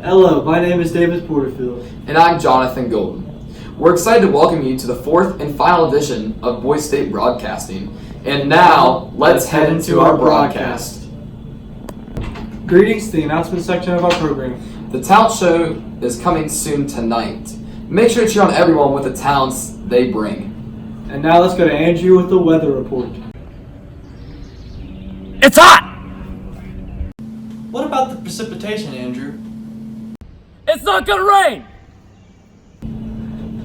Hello, my name is David Porterfield. And I'm Jonathan Golden. We're excited to welcome you to the fourth and final edition of Boise State Broadcasting. And now, let's head into our broadcast. Greetings to the announcement section of our program. The talent show is coming soon tonight. Make sure to cheer on everyone with the talents they bring. And now let's go to Andrew with the weather report. It's hot! What about the precipitation, Andrew? It's not gonna rain!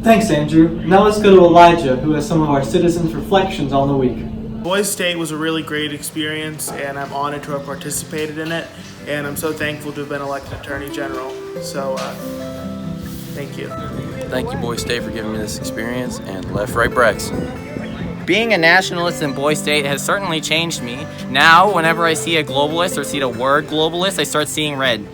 Thanks, Andrew. Now let's go to Elijah, who has some of our citizens' reflections on the week. Boise State was a really great experience, and I'm honored to have participated in it, and I'm so thankful to have been elected Attorney General. So, thank you. Thank you, Boise State, for giving me this experience, and left, right, Brex. Being a nationalist in Boise State has certainly changed me. Now, whenever I see a globalist or see the word globalist, I start seeing red.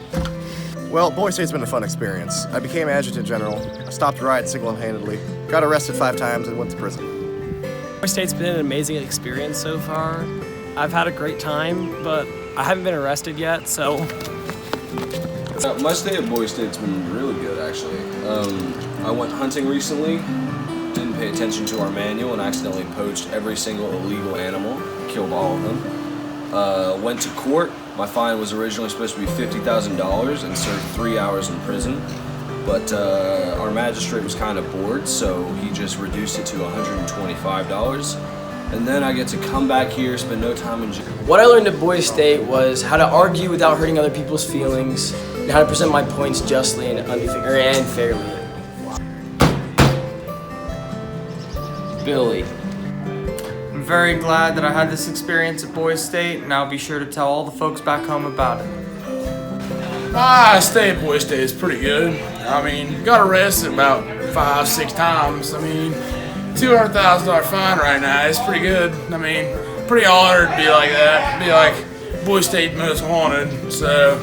Well, Boise State's been a fun experience. I became Adjutant General, I stopped a riot single-handedly, got arrested 5 times, and went to prison. Boise State's been an amazing experience so far. I've had a great time, but I haven't been arrested yet, so... My stay at Boise State's been really good, actually. I went hunting recently, didn't pay attention to our manual, and accidentally poached every single illegal animal, killed all of them. Went to court. My fine was originally supposed to be $50,000 and served 3 hours in prison. But our magistrate was kind of bored, so he just reduced it to $125. And then I get to come back here, spend no time in jail. What I learned at Boise State was how to argue without hurting other people's feelings, and how to present my points justly and fairly. Billy. I'm very glad that I had this experience at Boise State, and I'll be sure to tell all the folks back home about it. My stay at Boise State is pretty good. I mean, got arrested about 5-6 times. I mean, $200,000 fine right now is pretty good. I mean, pretty honored to be like that, be like Boise State most wanted. So,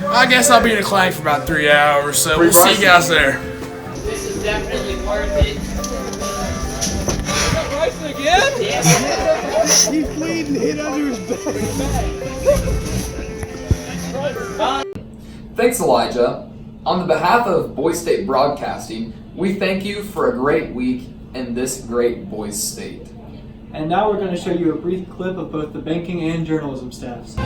I guess I'll be in a clank for about 3 hours. So we'll see you guys there. This is definitely worth it. Again? He's bleeding, hit under his back. Thanks, Elijah. On the behalf of Boise State Broadcasting, we thank you for a great week in this great Boise State. And now we're going to show you a brief clip of both the banking and journalism staffs.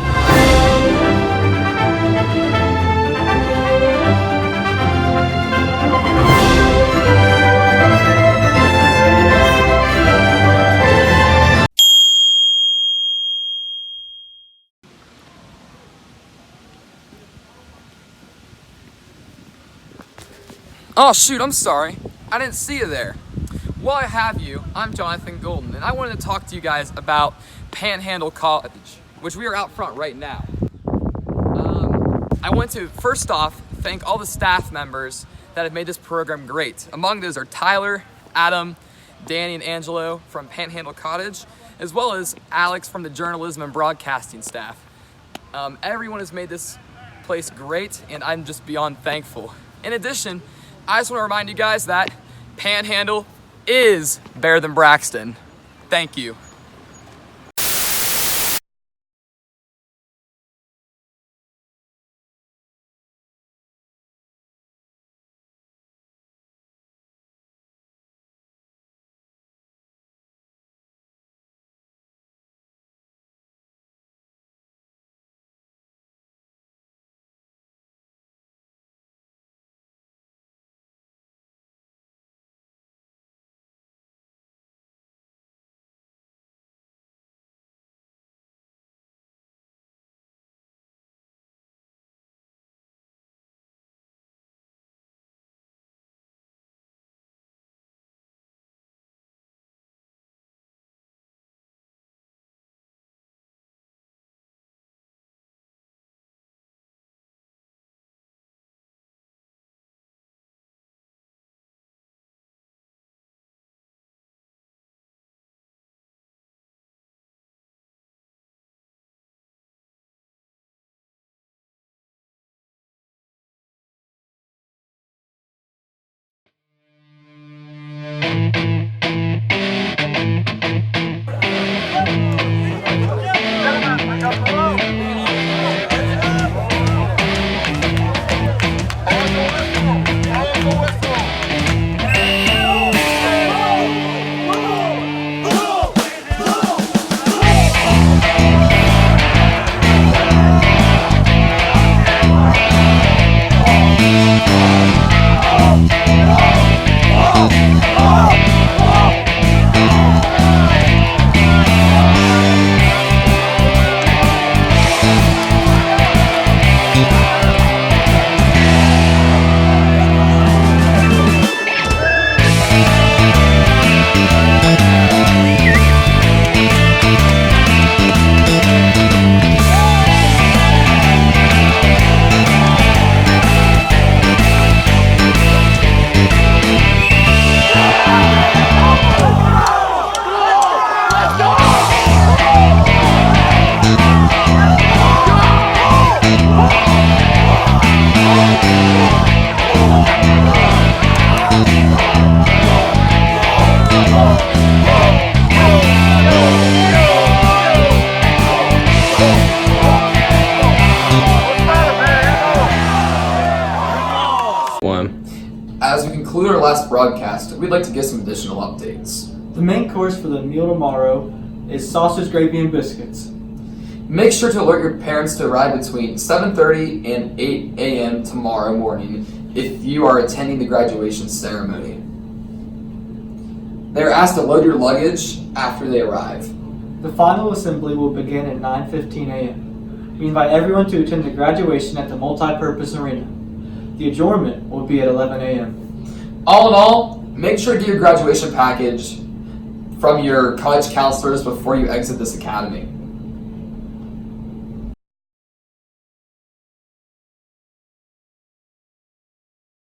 Oh shoot, I'm sorry. I didn't see you there. While I have you, I'm Jonathan Golden, and I wanted to talk to you guys about Panhandle College, which we are out front right now. I want to, first off, thank all the staff members that have made this program great. Among those are Tyler, Adam, Danny, and Angelo from Panhandle College, as well as Alex from the journalism and broadcasting staff. Everyone has made this place great, and I'm just beyond thankful. In addition, I just want to remind you guys that Panhandle is better than Braxton. Thank you. conclude our last broadcast, we'd like to give some additional updates. The main course for the meal tomorrow is sausage, gravy, and biscuits. Make sure to alert your parents to arrive between 7:30 and 8 a.m. tomorrow morning if you are attending the graduation ceremony. They are asked to load your luggage after they arrive. The final assembly will begin at 9:15 a.m. We invite everyone to attend the graduation at the multi-purpose arena. The adjournment will be at 11 a.m. All in all, make sure to get your graduation package from your college counselors before you exit this academy.